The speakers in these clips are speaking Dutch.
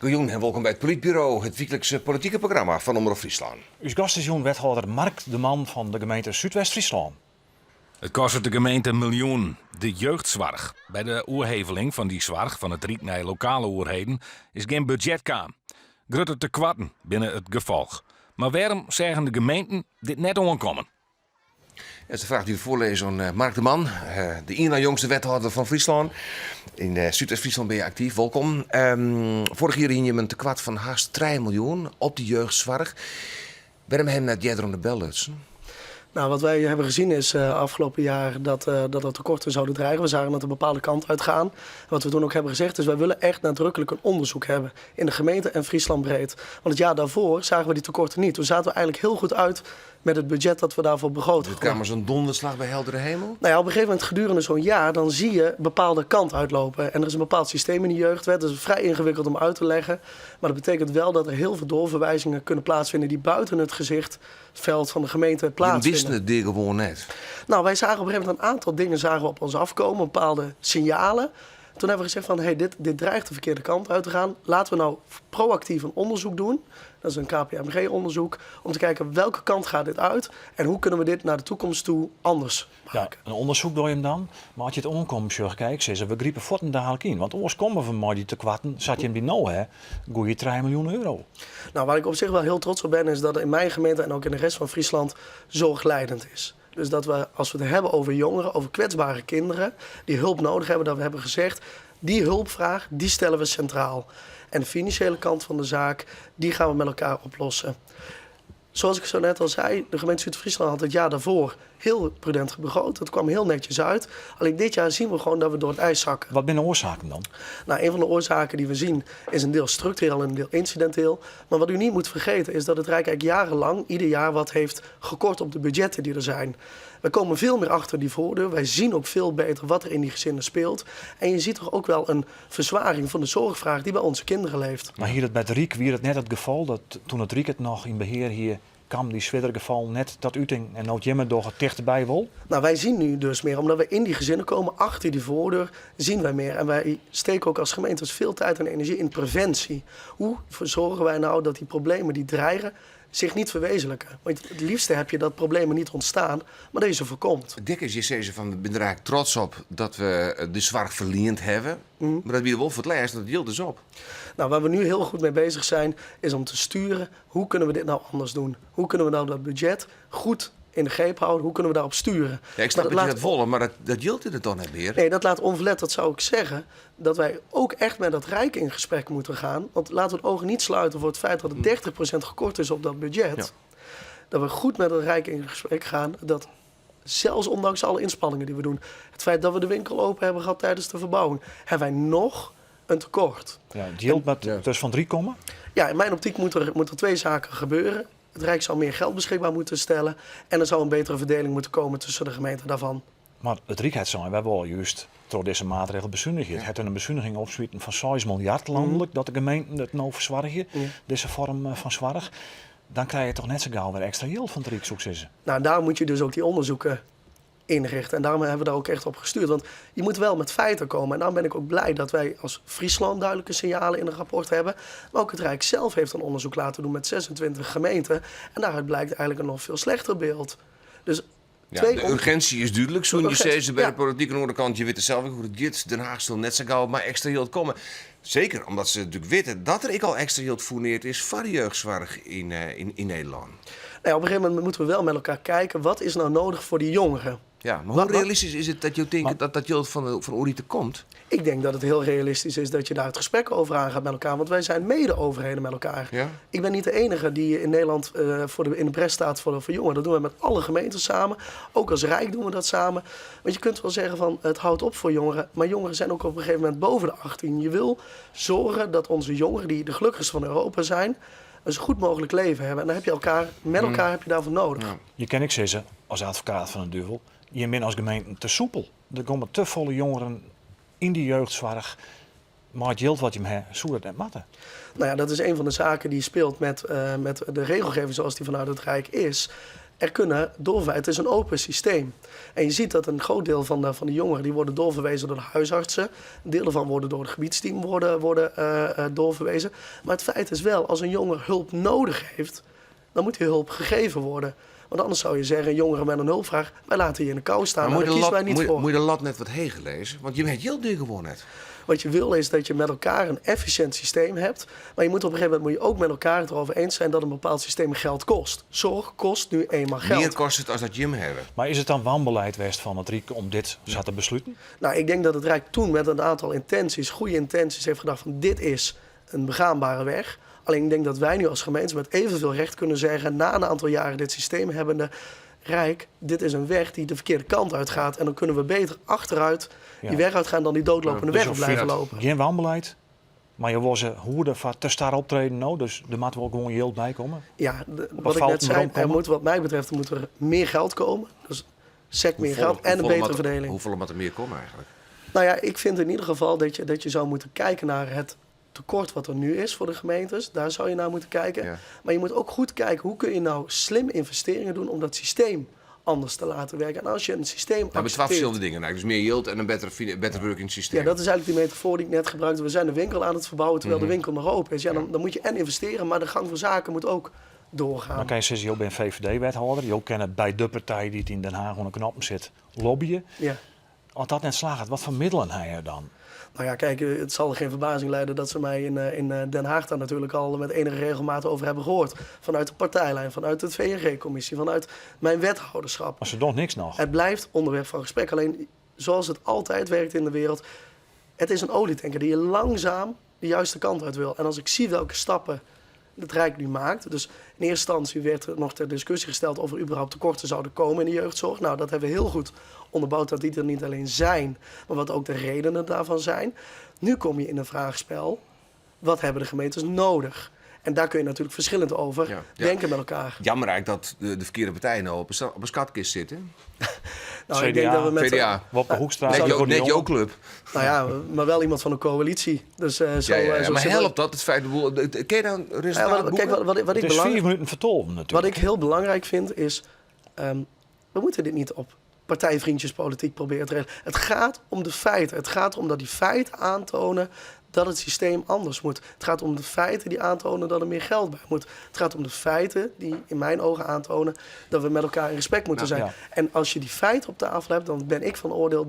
Goeien en welkom bij het Politbureau, het wekelijkse politieke programma van Omroep Friesland. Uw gast is wethouder Mark de Man van de gemeente Zuidwest-Friesland. Het kost de gemeente een miljoen. De jeugdzorg. Bij de oerheveling van die zorg van het Riek naar lokale oerheden is geen budgetkaan. Grutte te kwatten binnen het gevolg. Maar waarom zeggen de gemeenten dit net onkomen? Dat is de vraag die we voorlezen aan Mark de Man, de ene jongste wethouder van Friesland. In Zuidwest-Friesland ben je actief, welkom. Vorig jaar ging je een tekwart van haast 3 miljoen op de jeugdzorg. Waarom hem net jij de bel luisteren? Nou, wat wij hebben gezien is afgelopen jaar dat er tekorten zouden dreigen. We zagen dat er een bepaalde kant uitgaan. Wat we toen ook hebben gezegd is, wij willen echt nadrukkelijk een onderzoek hebben in de gemeente en Friesland breed. Want het jaar daarvoor zagen we die tekorten niet. Toen zaten we eigenlijk heel goed uit met het budget dat we daarvoor begroot hadden. Het kwam als een donderslag bij heldere hemel? Nou ja, op een gegeven moment gedurende zo'n jaar, dan zie je bepaalde kant uitlopen. En er is een bepaald systeem in de jeugdwet. Dat is vrij ingewikkeld om uit te leggen. Maar dat betekent wel dat er heel veel doorverwijzingen kunnen plaatsvinden die buiten het gezichtsveld van de gemeente plaatsvinden. Je wist het ding gewoon net. Nou, wij zagen op een gegeven moment een aantal dingen zagen we op ons afkomen, bepaalde signalen. Toen hebben we gezegd van, hey, dit dreigt de verkeerde kant uit te gaan. Laten we nou proactief een onderzoek doen. Dat is een KPMG-onderzoek. Om te kijken welke kant gaat dit uit. En hoe kunnen we dit naar de toekomst toe anders maken. Ja, een onderzoek door je hem dan. Maar als je het onkomt, kijk, we griepen voort dadelijk in. Want anders komen we maar die tekwarten. Zat je hem die nou, hè? Goeie 3 miljoen euro. Nou, waar ik op zich wel heel trots op ben, is dat in mijn gemeente en ook in de rest van Friesland zorgleidend is. Dus dat we, als we het hebben over jongeren, over kwetsbare kinderen die hulp nodig hebben, dat we hebben gezegd, die hulpvraag, die stellen we centraal. En de financiële kant van de zaak, die gaan we met elkaar oplossen. Zoals ik zo net al zei, de gemeente Zuid-Friesland had het jaar daarvoor heel prudent begroot. Het kwam heel netjes uit. Alleen dit jaar zien we gewoon dat we door het ijs zakken. Wat zijn de oorzaken dan? Nou, een van de oorzaken die we zien is een deel structureel en een deel incidenteel. Maar wat u niet moet vergeten is dat het Rijk eigenlijk jarenlang ieder jaar wat heeft gekort op de budgetten die er zijn. We komen veel meer achter die voordeur. Wij zien ook veel beter wat er in die gezinnen speelt. En je ziet toch ook wel een verzwaring van de zorgvraag die bij onze kinderen leeft. Maar hier bij het Riek, wie het net het geval dat toen het Riek het nog in beheer hier kwam, die zwidder geval net dat uiting en nou Jimmer door het dichterbij wil? Nou, wij zien nu dus meer, omdat we in die gezinnen komen, achter die voordeur, zien wij meer. En wij steken ook als gemeente veel tijd en energie in preventie. Hoe zorgen wij nou dat die problemen die dreigen zich niet verwezenlijken? Want het liefste heb je dat problemen niet ontstaan, maar deze voorkomt. Dik is je zeggen van, ik ben er eigenlijk trots op dat we de zorg verleend hebben. Maar dat wie wel voor het lijst, dat hield dus op. Nou, waar we nu heel goed mee bezig zijn, is om te sturen, hoe kunnen we dit nou anders doen? Hoe kunnen we nou dat budget goed in de greep houden? Hoe kunnen we daarop sturen? Ja, ik snap dat je dat volle, maar dat hield het toch niet meer? Nee, dat laat onverlet, dat zou ik zeggen, dat wij ook echt met dat Rijk in gesprek moeten gaan. Want laten we het ogen niet sluiten voor het feit dat het 30% gekort is op dat budget. Ja. Dat we goed met het Rijk in gesprek gaan, dat zelfs ondanks alle inspanningen die we doen, het feit dat we de winkel open hebben gehad tijdens de verbouwing, hebben wij nog een tekort. Ja, het hield met dus van 3 komma? Ja, in mijn optiek moeten er 2 zaken gebeuren. Het Rijk zou meer geld beschikbaar moeten stellen en er zou een betere verdeling moeten komen tussen de gemeenten daarvan. Maar het Rijk zijn, we hebben al juist door deze maatregel bezuinigd. Het een bezuiniging opschieten van 6 miljard landelijk, dat de gemeenten het nou verzwargen, deze vorm van zorg. Dan krijg je toch net zo gauw weer extra yield van het Rijk, successen. Nou, daar moet je dus ook die onderzoeken inrichten. En daarom hebben we daar ook echt op gestuurd. Want je moet wel met feiten komen. En daarom ben ik ook blij dat wij als Friesland duidelijke signalen in een rapport hebben. Maar ook het Rijk zelf heeft een onderzoek laten doen met 26 gemeenten. En daaruit blijkt eigenlijk een nog veel slechter beeld. Dus ja, de urgentie is duidelijk. Zo'n je zei bij de politieke noorderkant, je weet het zelf hoe het gaat. Den Haag zal net zo gauw maar extra yield komen. Zeker omdat ze natuurlijk weten dat er al extra yield fourneerd is voor de jeugdzorg in Nederland. Nou, op een gegeven moment moeten we wel met elkaar kijken, wat is nou nodig voor die jongeren? Ja, maar hoe realistisch is het dat je denkt dat dat yield van Orite komt? Ik denk dat het heel realistisch is dat je daar het gesprek over aangaat met elkaar. Want wij zijn mede-overheden met elkaar. Ja? Ik ben niet de enige die in Nederland in de bres staat voor jongeren. Dat doen we met alle gemeenten samen. Ook als Rijk doen we dat samen. Want je kunt wel zeggen van het houdt op voor jongeren. Maar jongeren zijn ook op een gegeven moment boven de 18. Je wil zorgen dat onze jongeren, die de gelukkigste van Europa zijn, een zo goed mogelijk leven hebben. En dan heb je met elkaar heb je daarvoor nodig. Ja. Je ken ik zeggen, als advocaat van een duivel, je bent als gemeente te soepel. Er komen te volle jongeren in die jeugdzorg. Maar het geld wat je hem hebt, zou dat net matten. Nou ja, dat is een van de zaken die speelt met de regelgeving zoals die vanuit het Rijk is. er kunnen doorverwijzen. Het is een open systeem. En je ziet dat een groot deel van de jongeren die worden doorverwezen door de huisartsen. Een deel ervan worden door het gebiedsteam worden doorverwezen. Maar het feit is wel, als een jongere hulp nodig heeft, dan moet die hulp gegeven worden. Want anders zou je zeggen, een jongere met een hulpvraag, wij laten je in de kou staan. Maar Daar kiezen wij niet voor. moet je de lat net wat heen gelezen? Want je hebt heel ding gewoon net. Wat je wil is dat je met elkaar een efficiënt systeem hebt. Maar je moet op een gegeven moment ook met elkaar het erover eens zijn dat een bepaald systeem geld kost. Zorg kost nu eenmaal geld. Meer kost het als dat Jim hebben. Maar is het dan wanbeleid geweest van het Rijk om dit zo te besluiten? Nou, ik denk dat het Rijk toen met een aantal intenties, goede intenties, heeft gedacht van dit is een begaanbare weg. Alleen ik denk dat wij nu als gemeente met evenveel recht kunnen zeggen, na een aantal jaren dit systeem hebbende, Rijk, dit is een weg die de verkeerde kant uitgaat. En dan kunnen we beter achteruit die weg uitgaan dan die doodlopende weg op blijven lopen. Geen wanbeleid, maar je was hoe de te star optreden nou, dus er moet wel gewoon heel bij komen. Ja, wat ik net zei, wat mij betreft moet er meer geld komen. Dus SEC meer geld en een betere verdeling. Hoeveel moet er meer komen eigenlijk? Nou ja, ik vind in ieder geval dat je zou moeten kijken naar het tekort wat er nu is voor de gemeentes. Daar zou je naar moeten kijken. Ja. Maar je moet ook goed kijken, hoe kun je nou slim investeringen doen om dat systeem anders te laten werken. En als je een systeem accepteert... Maar 12 verschillende dingen eigenlijk. Dus meer yield en een beter working systeem. Ja, dat is eigenlijk die metafoor die ik net gebruikte. We zijn de winkel aan het verbouwen terwijl de winkel nog open is. Ja, dan moet je en investeren, maar de gang van zaken moet ook doorgaan. Dan kan je zeggen, je bent VVD-wethouder. Je kennen bij de partij die het in Den Haag onder knoppen zit, lobbyen. Ja. Als dat net slaagt, wat voor middelen hij er dan? Nou ja, kijk, het zal geen verbazing leiden dat ze mij in Den Haag daar natuurlijk al met enige regelmaat over hebben gehoord. Vanuit de partijlijn, vanuit het VNG-commissie, vanuit mijn wethouderschap. Maar ze doen niks nog. Het blijft onderwerp van gesprek. Alleen, zoals het altijd werkt in de wereld, het is een olietanker die je langzaam de juiste kant uit wil. En als ik zie welke stappen het Rijk nu maakt. Dus in eerste instantie werd er nog ter discussie gesteld of er überhaupt tekorten zouden komen in de jeugdzorg. Nou, dat hebben we heel goed onderbouwd dat die er niet alleen zijn, maar wat ook de redenen daarvan zijn. Nu kom je in een vraagspel, wat hebben de gemeentes nodig? En daar kun je natuurlijk verschillend over denken met elkaar. Jammer eigenlijk dat de verkeerde partijen nou op een schatkist zitten. Nou, CDA, ik denk dat we met VDA. Wopke Hoekstra. Net jouw club. Nou ja, maar wel iemand van een coalitie. Dus, maar helpt dat het feit... Ken je dan resultaat kijk, wat ik het is 4 minuten vertolven natuurlijk. Wat ik heel belangrijk vind is, we moeten dit niet op partijvriendjespolitiek proberen te regelen. Het gaat om de feiten. Het gaat om dat die feiten aantonen dat het systeem anders moet. Het gaat om de feiten die aantonen dat er meer geld bij moet. Het gaat om de feiten die in mijn ogen aantonen dat we met elkaar in respect moeten zijn. Ja. En als je die feiten op tafel hebt, dan ben ik van oordeel,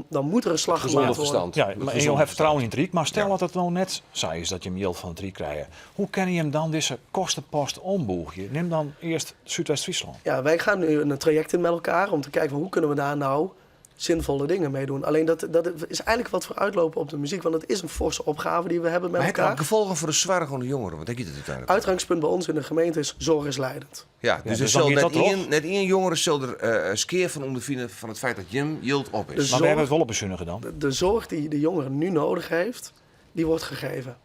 dan moet er een slag gemaakt worden. Ja, maar je hebt vertrouwen in het Rijk. Maar stel dat het nou net zei is dat je hem yield van het Rijk krijgt. Hoe kan je hem dan deze kostenpost omboegen? Neem dan eerst Zuidwest-Friesland. Ja, wij gaan nu een traject in met elkaar om te kijken hoe kunnen we daar nou zinvolle dingen mee doen. Alleen dat is eigenlijk wat voor uitlopen op de muziek. Want het is een forse opgave die we hebben met elkaar. Maar het gevolgen voor de zware gewone jongeren? Wat denk je dat uiteindelijk? Uitgangspunt bij ons in de gemeente is zorg is leidend. Ja, dus er zal net één jongere zal er skeer van ondervinden van het feit dat Jim yield op is. Maar we hebben het wel op bezuinigen dan. De zorg die de jongere nu nodig heeft, die wordt gegeven.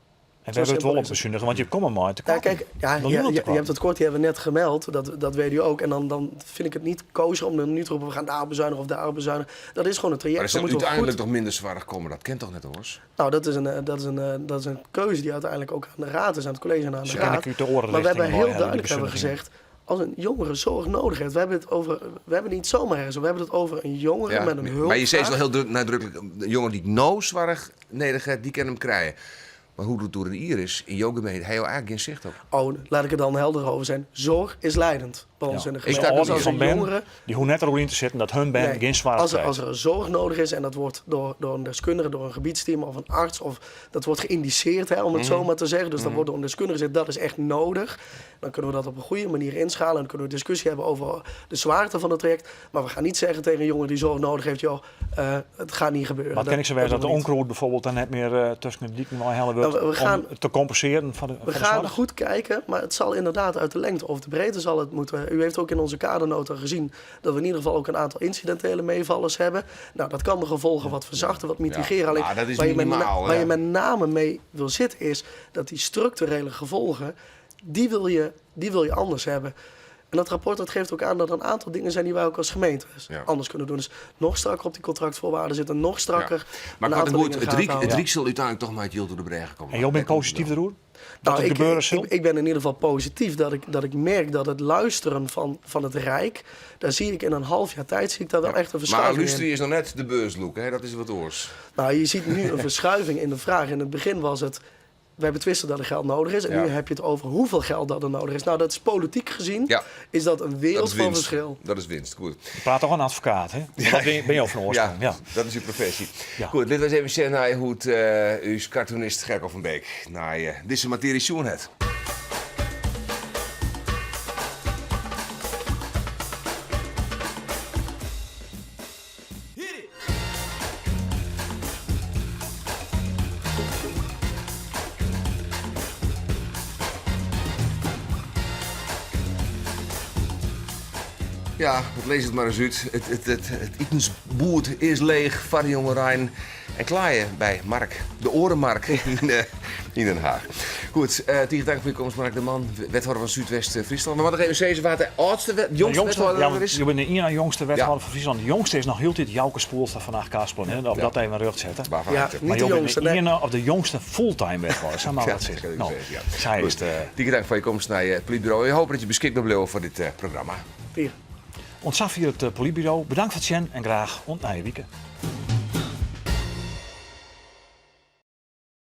En we hebben het wel op bezuinigen, want je komt maar te kort. Kijk, je hebt het kort, die hebben we net gemeld. Dat weet u ook. En dan vind ik het niet kozen om er nu te roepen, we gaan daar bezuinigen of daar bezuinigen. Dat is gewoon een traject. Maar er zal uiteindelijk toch minder zwaar komen. Dat kent toch net hoor? Nou, dat is een keuze die uiteindelijk ook aan de raad is, aan het college en aan de raad. Maar we hebben heel duidelijk gezegd, als een jongere zorg nodig heeft, we hebben niet zomaar ergens, we hebben het over een jongere met een hulp. Maar je zegt wel heel nadrukkelijk, een jongen die zwaar nodig heeft, die kan hem krijgen. Maar hoe het door de Iris in jouw gemeente, hij jou eigenlijk geen zicht op? Oh, laat ik er dan helder over zijn. Zorg is leidend bij ons in de gemeente. Als een jongere die hoe net erin te zitten dat hun band geen zwaar krijgt. Als er zorg nodig is en dat wordt door een deskundige, door een gebiedsteam of een arts, of dat wordt geïndiceerd, om het zo maar te zeggen. Dus dat wordt door een deskundige gezegd, dat is echt nodig. Dan kunnen we dat op een goede manier inschalen. En dan kunnen we discussie hebben over de zwaarte van het traject. Maar we gaan niet zeggen tegen een jongen die zorg nodig heeft, joh, het gaat niet gebeuren. Maar ken ik zo wijs dat de onkruid bijvoorbeeld dan net meer tussen de dieken wel hellen wil om te compenseren van de We gaan goed kijken, maar het zal inderdaad uit de lengte of de breedte zal het moeten. U heeft ook in onze kadernota gezien dat we in ieder geval ook een aantal incidentele meevallers hebben. Nou, dat kan de gevolgen wat verzachten, wat mitigeren. Alleen dat is waar je met name mee wil zitten is dat die structurele gevolgen, die wil je anders hebben. En dat rapport dat geeft ook aan dat er een aantal dingen zijn die wij ook als gemeente anders kunnen doen. Dus nog strakker op die contractvoorwaarden zitten, nog strakker. Maar een aantal dingen in de gaten het houden. Riek zal uiteindelijk toch maar het Jild door de bregen komen. En jij bent positief erover? Dat Nou, het gebeuren zal? ik ben in ieder geval positief dat ik merk dat het luisteren van het Rijk, daar zie ik in een half jaar tijd zie ik daar wel echt een verschuiving Maar in. Lustrie is nog net de beursloek, hè? Dat is wat oors. Nou, je ziet nu een verschuiving in de vraag. In het begin was het, wij betwisten dat er geld nodig is. En nu heb je het over hoeveel geld dat er nodig is. Nou, dat is politiek gezien, is dat een wereld van verschil. Dat is winst, goed. Je praat toch een advocaat, hè? Dat ben je ook van oorsprong. Ja, dat is uw professie. Ja. Goed, dit was even zeggen naar hoe het uw cartoonist Gerko van Beek naar deze materie zoen het. Ja, lees het maar eens uit. Het etensboerd is leeg, Vardy Rijn en klaaien bij Mark, de Orenmark in Den Haag. Goed, tegen dank voor je komst, Mark de Man, wethouder van Zuidwest-Friesland. Maar wat nog even zeggen, wat de oudste, jongste wethouder is? Je bent de ene jongste wethouder van Friesland. De jongste is nog heel dit Jouke Spoelstra van Aagkaasplan, hè? Op dat even rug zetten. Ja, Maar niet de jongste, de ene of de jongste fulltime wethouder, zou maar wat zeggen. Nou, zij is Tegen dank voor je komst naar het politiebureau. Ik hoop dat je beschikbaar blijft voor dit programma. Hier. Ontzag hier het politiebureau. Bedankt voor het zien en graag ontnaaien weekend.